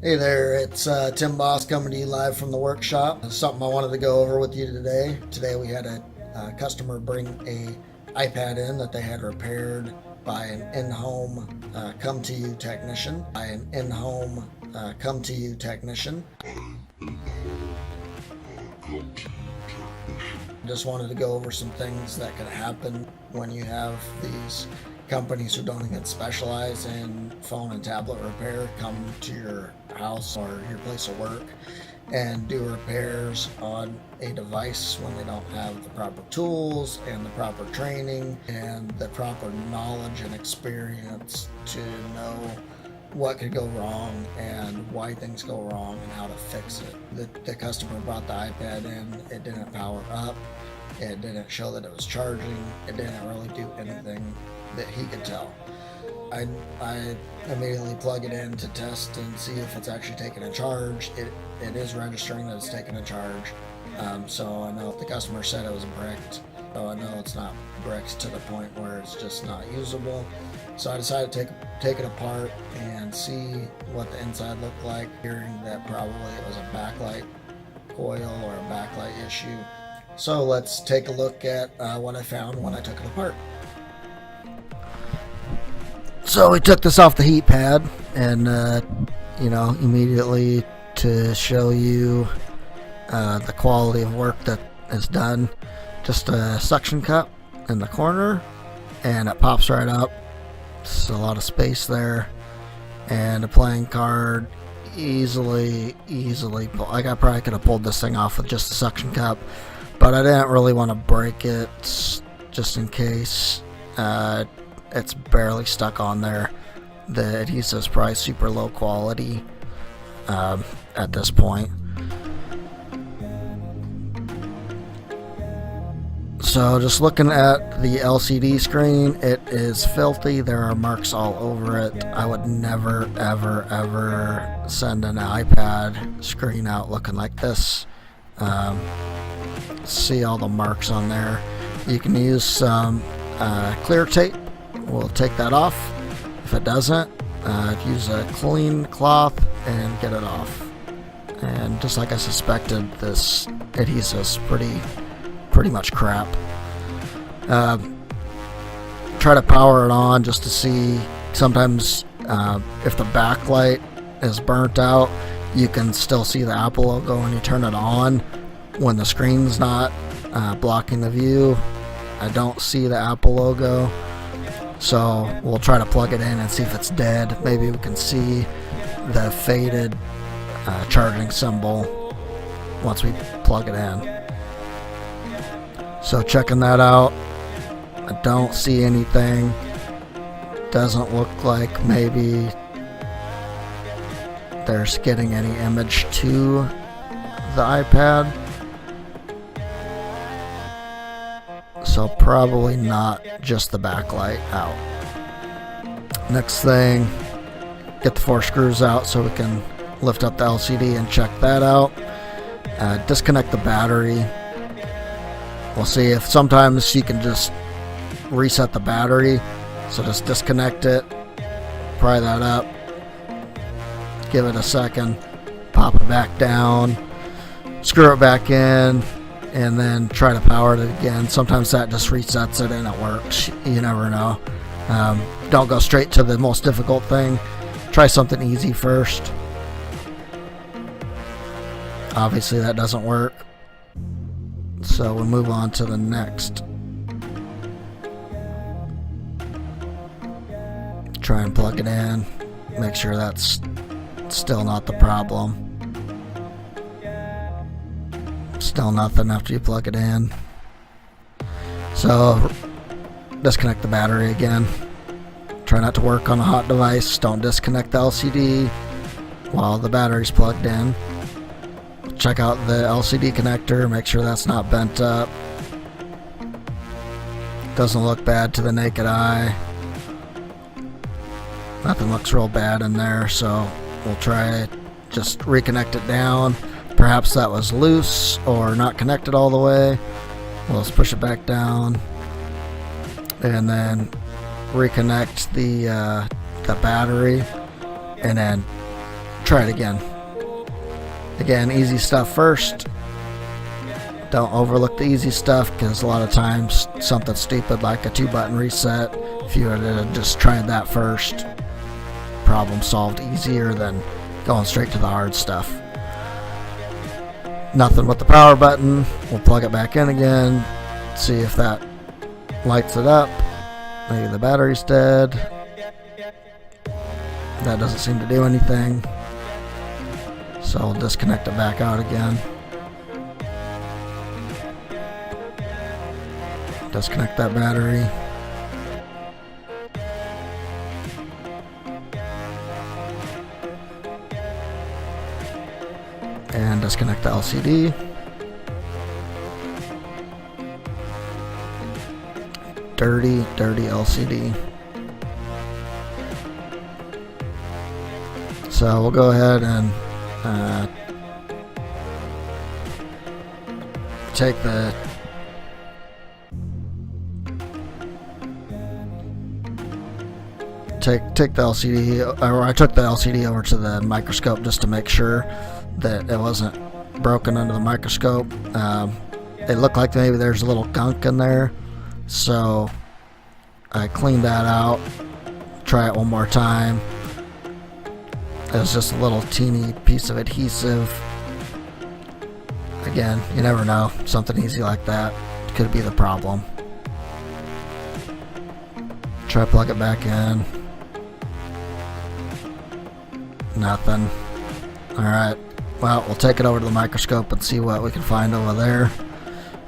Hey there, it's Tim Boss coming to you live from the workshop. Something I wanted to go over with you today. Today we had a customer bring a iPad in that they had repaired by an in-home come-to-you technician. Just wanted to go over some things that could happen when you have these companies who don't even specialize in phone and tablet repair come to your house or your place of work and do repairs on a device when they don't have the proper tools and the proper training and the proper knowledge and experience to know what could go wrong and why things go wrong and how to fix it. The customer brought the iPad in, it didn't power up, it didn't show that it was charging, it didn't really do anything that he could tell. I immediately plug it in to test and see if it's actually taking a charge. It is registering that it's taking a charge. So I know if the customer said it was bricked, so I know it's not bricked to the point where it's just not usable. So I decided to take it apart and see what the inside looked like, hearing that probably it was a backlight coil or a backlight issue. So let's take a look at what I found when I took it apart. So we took this off the heat pad and, immediately to show you the quality of work that is done, just a suction cup in the corner and it pops right up. There's a lot of space there, and a playing card easily like I probably could have pulled this thing off with just a suction cup, but I didn't really want to break it just in case. It's barely stuck on there. The adhesive's probably super low quality at this point. So just looking at the LCD screen, it is filthy. There are marks all over it. I would never, ever send an iPad screen out looking like this. See all the marks on there. You can use some clear tape. We'll take that off. If it doesn't, use a clean cloth and get it off. And just like I suspected, this adhesive's pretty much crap. Try to power it on just to see. Sometimes if the backlight is burnt out, you can still see the Apple logo when you turn it on when the screen's not blocking the view. I don't see the Apple logo, so we'll try to plug it in and see if it's dead. Maybe we can see the faded charging symbol once we plug it in. So checking that out, I don't see anything. Doesn't look like maybe there's getting any image to the iPad. So probably not just the backlight out. Next thing, get the 4 screws out so we can lift up the LCD and check that out. Disconnect the battery. We'll see if sometimes you can just reset the battery. So just disconnect it, pry that up, give it a second, pop it back down, screw it back in, and then try to power it again. Sometimes that just resets it and it works. You never know. Don't go straight to the most difficult thing. Try something easy first. Obviously that doesn't work. So we'll move on to the next. Try and plug it in. Make sure that's still not the problem. Still nothing after you plug it in. So disconnect the battery again. Try not to work on a hot device. Don't disconnect the LCD while the battery's plugged in. Check out the LCD connector, make sure that's not bent up. Doesn't look bad to the naked eye. Nothing looks real bad in there, so we'll try just reconnect it down. Perhaps that was loose or not connected all the way. We'll just push it back down and then reconnect the battery, and then try it again. Again, easy stuff first. Don't overlook the easy stuff, because a lot of times something stupid like a 2-button reset, if you had just tried that first, problem solved easier than going straight to the hard stuff. Nothing with the power button. We'll plug it back in again, see if that lights it up. Maybe the battery's dead. That doesn't seem to do anything, so I'll disconnect it back out again. Disconnect that battery. And disconnect the LCD. Dirty LCD. So we'll go ahead and take the LCD, or I took the LCD over to the microscope just to make sure that it wasn't broken under the microscope. It looked like maybe there's a little gunk in there, so I cleaned that out. Try it one more time. It was just a little teeny piece of adhesive. Again, you never know. Something easy like that could be the problem. Try to plug it back in. Nothing. Alright, well, we'll take it over to the microscope and see what we can find over there.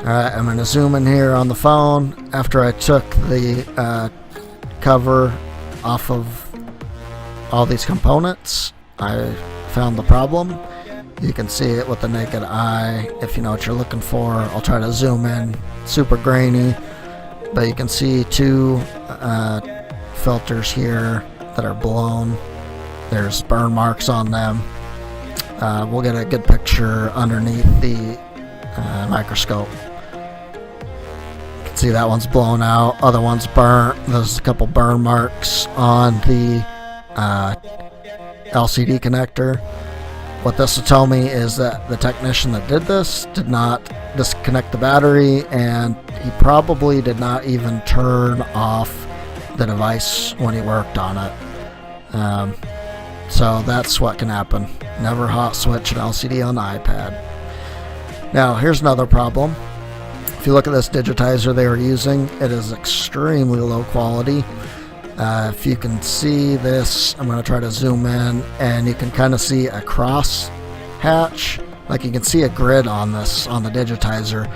Alright, I'm going to zoom in here on the phone. After I took the cover off of all these components, I found the problem. You can see it with the naked eye if you know what you're looking for. I'll try to zoom in. Super grainy, but you can see two filters here that are blown. There's burn marks on them. We'll get a good picture underneath the microscope. You can see that one's blown out, other one's burnt. There's a couple burn marks on the LCD connector. What this will tell me is that the technician that did this did not disconnect the battery, and he probably did not even turn off the device when he worked on it. So that's what can happen. Never hot switch an LCD on the iPad. Now here's another problem. If you look at this digitizer they were using, it is extremely low quality. If you can see this, I'm going to try to zoom in, and you can kind of see a cross hatch. Like you can see a grid on this, on the digitizer.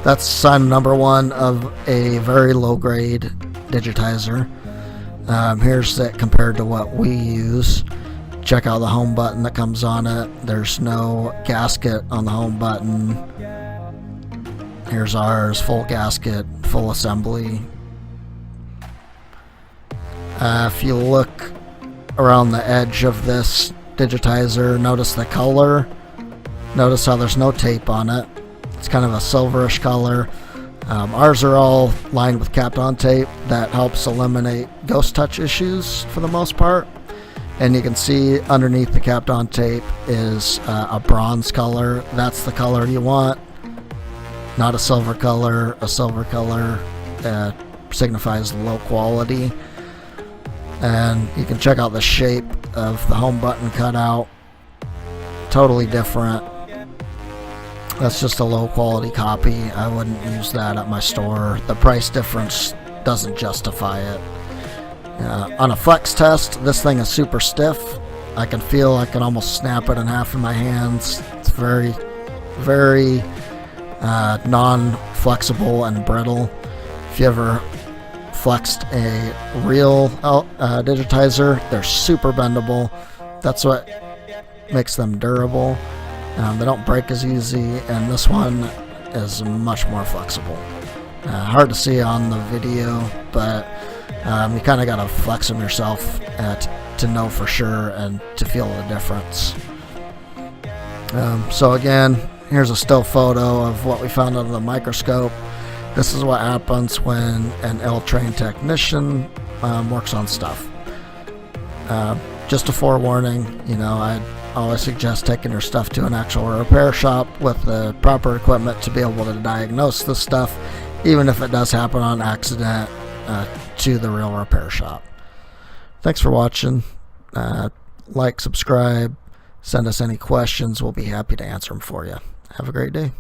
That's sign number one of a very low grade digitizer. Here's it compared to what we use. Check out the home button that comes on it. There's no gasket on the home button. Here's ours, full gasket, full assembly. If you look around the edge of this digitizer, notice the color. Notice how there's no tape on it. It's kind of a silverish color. Ours are all lined with Kapton tape. That helps eliminate ghost touch issues for the most part. And you can see underneath the Kapton tape is a bronze color. That's the color you want, not a silver color. A silver color signifies low quality. And you can check out the shape of the home button cutout. Totally different. That's just a low quality copy. I wouldn't use that at my store. The price difference doesn't justify it. On a flex test, this thing is super stiff. I can feel I can almost snap it in half in my hands. It's very, very non-flexible and brittle. If you ever flexed a real digitizer, they're super bendable. That's what makes them durable. They don't break as easy, and this one is much more flexible. Hard to see on the video, but you kind of got to flex them yourself to know for sure and to feel the difference. So again, here's a still photo of what we found under the microscope. This is what happens when an ill-trained technician works on stuff. Just a forewarning, you know, always suggest taking your stuff to an actual repair shop with the proper equipment to be able to diagnose the stuff, even if it does happen on accident, to the real repair shop. Thanks for watching. Like, subscribe, send us any questions. We'll be happy to answer them for you. Have a great day.